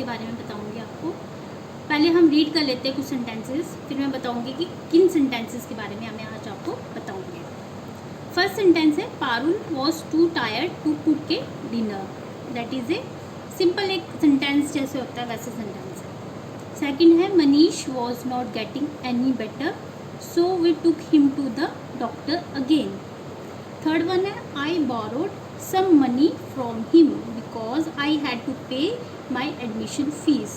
के बारे में बताऊंगी आपको। पहले हम रीड कर लेते हैं कुछ सेंटेंसेस, फिर मैं बताऊंगी कि किन सेंटेंसेस के बारे में मैं आज आपको बताऊंगी। फर्स्ट सेंटेंस है Parul was too tired to cook a dinner. That is a simple एक सेंटेंस जैसे होता है वैसे सेंटेंस है। सेकेंड है Manish was not getting any better so we took him to the doctor again. Third one है I borrowed some money from him because I had to pay my admission fees.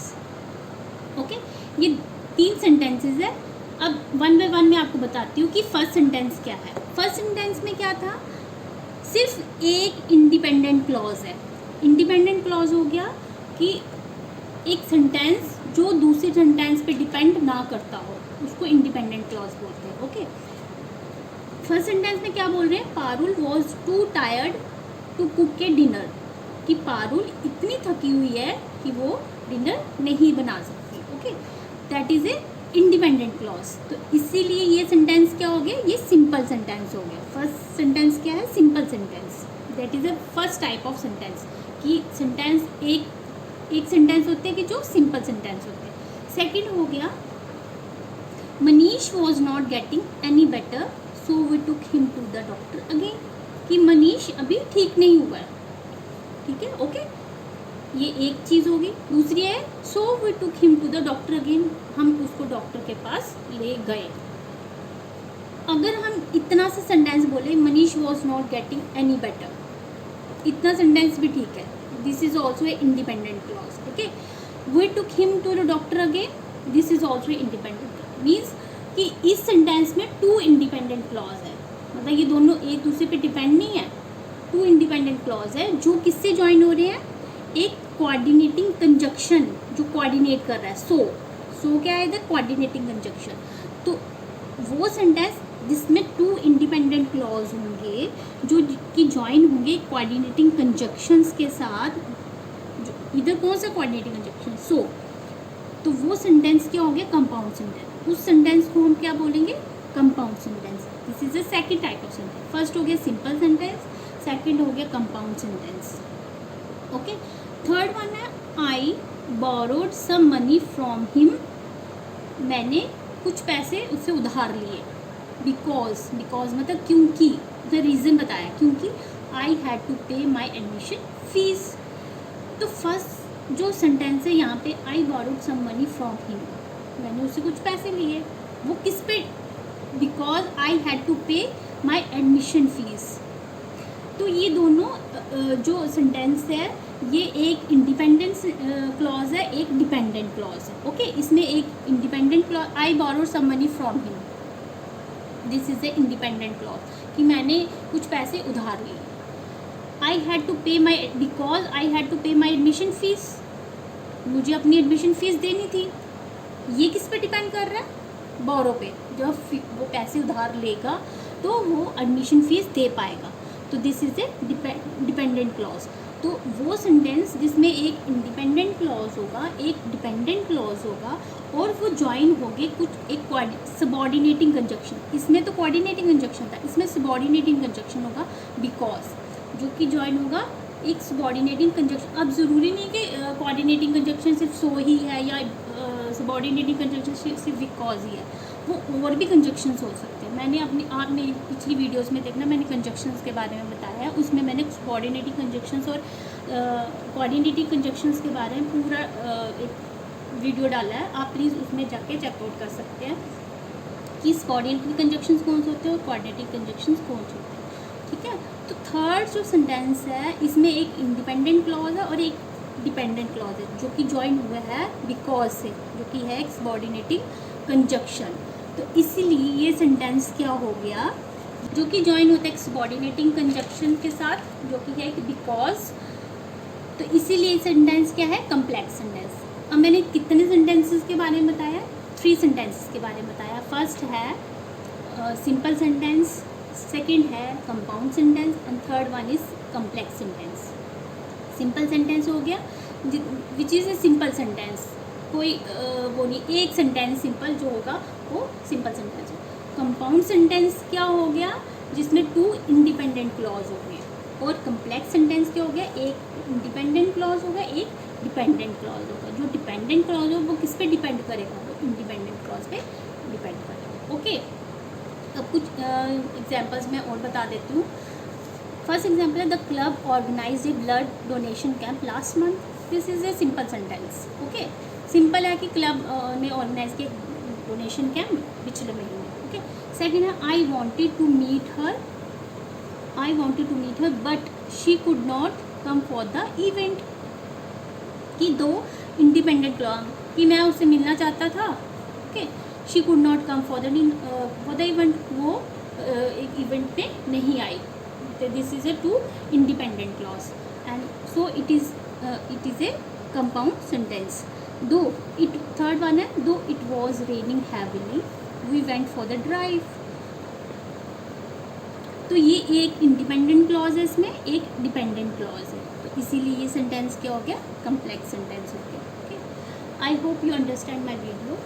Okay, ये 3 sentences है। अब one by one मैं आपको बताती हूँ कि first sentence क्या है। फर्स्ट सेंटेंस में क्या था, सिर्फ एक इंडिपेंडेंट क्लॉज है। इंडिपेंडेंट क्लॉज हो गया कि एक सेंटेंस जो दूसरे सेंटेंस पे डिपेंड ना करता हो उसको इंडिपेंडेंट क्लॉज बोलते हैं। ओके, फर्स्ट सेंटेंस में क्या बोल रहे हैं, Parul was too tired to cook के डिनर, कि पारुल इतनी थकी हुई है कि वो डिनर नहीं बना सकती। Okay, that is A independent clause. तो इसीलिए ये सेंटेंस क्या हो गया, ये सिंपल सेंटेंस हो गया। फर्स्ट सेंटेंस क्या है, simple sentence. That is A first type of sentence, कि सेंटेंस एक सेंटेंस होते हैं कि जो सिंपल सेंटेंस होते हैं। सेकेंड हो गया Manish was not getting any better so we took him to the doctor again, कि मनीष अभी ठीक नहीं हुआ है। ठीक है, ओके, ये एक चीज़ होगी। दूसरी है so we took him to the doctor again, हम उसको डॉक्टर के पास ले गए। अगर हम इतना सा सेंटेंस बोले Manish was not getting any better, इतना सेंटेंस भी ठीक है। This is also a independent clause. Okay, we took him to the doctor again, this is also independent. Means कि इस सेंटेंस में 2 इंडिपेंडेंट क्लॉज है, मतलब ये दोनों एक दूसरे पे डिपेंड नहीं है। 2 इंडिपेंडेंट क्लॉज है जो किससे ज्वाइन हो रहे हैं, एक कोऑर्डिनेटिंग कंजक्शन जो कोऑर्डिनेट कर रहा है। सो क्या है इधर, कोऑर्डिनेटिंग कंजक्शन। तो वो सेंटेंस जिसमें 2 इंडिपेंडेंट क्लॉज होंगे जो कि ज्वाइन होंगे कोऑर्डिनेटिंग कंजक्शंस के साथ। इधर कौन सा कोऑर्डिनेटिंग कंजक्शन, सो, तो वो सेंटेंस क्या हो गया, कंपाउंड सेंटेंस। उस सेंटेंस को हम क्या बोलेंगे, compound sentence. This is the second type of sentence. First हो गया सिंपल सेंटेंस, सेकंड हो गया compound sentence. Okay, third one है I borrowed some money from him, मैंने कुछ पैसे उससे उधार लिए। बिकॉज मतलब क्योंकि, द रीज़न बताया, क्योंकि आई had to pay my admission fees. तो फर्स्ट जो सेंटेंस है यहाँ पे I borrowed some money from him, मैंने उससे कुछ पैसे लिए, वो किस पे, because I had to pay my admission fees. तो ये दोनों जो सेंटेंस है ये एक इंडिपेंडेंट क्लॉज है, एक डिपेंडेंट क्लॉज है। ओके, इसमें एक independent clause I borrowed some money from him, this is a independent clause कि मैंने कुछ पैसे उधार लिए। आई had to pay my, because I had to pay my admission fees, मुझे अपनी एडमिशन फीस देनी थी। ये किस पे डिपेंड कर रहा है, बोरो पे। जब वो पैसे उधार लेगा तो वो एडमिशन फीस दे पाएगा। तो this is A dependent clause. तो वो सेंटेंस जिसमें एक इंडिपेंडेंट क्लॉज होगा, एक डिपेंडेंट क्लॉज होगा और वो ज्वाइन होंगे कुछ एक सबऑर्डिनेटिंग कंजक्शन। इसमें तो कोऑर्डिनेटिंग कंजक्शन था, इसमें सबऑर्डिनेटिंग कंजक्शन होगा बिकॉज, जो कि ज्वाइन होगा एक सबऑर्डिनेटिंग कंजक्शन। अब ज़रूरी नहीं कि कोऑर्डिनेटिंग कंजक्शन सिर्फ सो ही है या सबऑर्डिनेटिंग कंजक्शन सिर्फ बिकॉज ही है, वो और भी कंजक्शंस हो सकते हैं। मैंने आपने पिछली वीडियोस में देखना, मैंने कंजक्शंस के बारे में बताया है, उसमें मैंने कोऑर्डिनेटिंग कंजक्शंस और कोऑर्डिनेटिंग कंजक्शंस के बारे में पूरा एक वीडियो डाला है, आप प्लीज़ उसमें जाके चेकआउट कर सकते हैं कि सबऑर्डिनेटिंग कंजक्शंस कौन से होते हैं और कोऑर्डिनेटिंग कंजक्शंस कौन से होते हैं। ठीक है, तो थर्ड जो सेंटेंस है इसमें एक इंडिपेंडेंट क्लॉज है और एक डिपेंडेंट क्लॉज है जो कि ज्वाइन हुआ है बिकॉज से, जो कि है एक सबऑर्डिनेटिंग कंजक्शन। तो इसीलिए ये सेंटेंस क्या हो गया, जो कि ज्वाइन होता है एक सबऑर्डिनेटिंग कंजक्शन के साथ, जो कि है एक बिकॉज। तो इसीलिए सेंटेंस क्या है, कम्प्लेक्स सेंटेंस। अब मैंने कितने सेंटेंसेस के बारे में बताया, 3 सेंटेंसेस के बारे में बताया। फर्स्ट है सिंपल सेंटेंस, सेकंड है compound sentence and third one is complex sentence. Simple sentence हो गया which is a simple sentence, कोई वो नहीं, एक सेंटेंस सिंपल जो होगा वो सिंपल सेंटेंस हो। कंपाउंड सेंटेंस क्या हो गया, जिसमें 2 इंडिपेंडेंट क्लॉज हो गए। और कम्प्लेक्स सेंटेंस क्या हो गया, एक इंडिपेंडेंट क्लॉज होगा, एक डिपेंडेंट क्लॉज होगा। जो डिपेंडेंट क्लॉज हो वो किस पे डिपेंड करेगा, वो इंडिपेंडेंट क्लॉज पे डिपेंड करेगा। ओके, अब कुछ एग्जांपल्स मैं और बता देती हूँ। फर्स्ट एग्जांपल है the club organised a blood donation camp last month. This is a simple sentence. Okay, simple है कि क्लब ने ऑर्गेनाइज किया डोनेशन कैंप पिछले महीने। ओके, सेकेंड है I wanted to meet her but she could not come for the event. कि दो independent clause कि मैं उससे मिलना चाहता था। Okay, she could not come for the event, वो एक इवेंट पे नहीं आई। This is a two independent clause and so it is a compound sentence. Though it third one है though it was raining heavily we went for the drive. तो ये एक independent clause है, इसमें एक डिपेंडेंट क्लॉज है, तो इसीलिए ये सेंटेंस क्या हो गया, कम्प्लेक्स सेंटेंस हो गया। Okay, I hope you understand my video.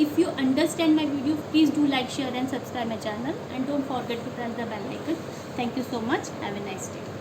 If you understand my video please do like, share and subscribe my channel and don't forget to press the bell icon. Thank you so much. Have a nice day.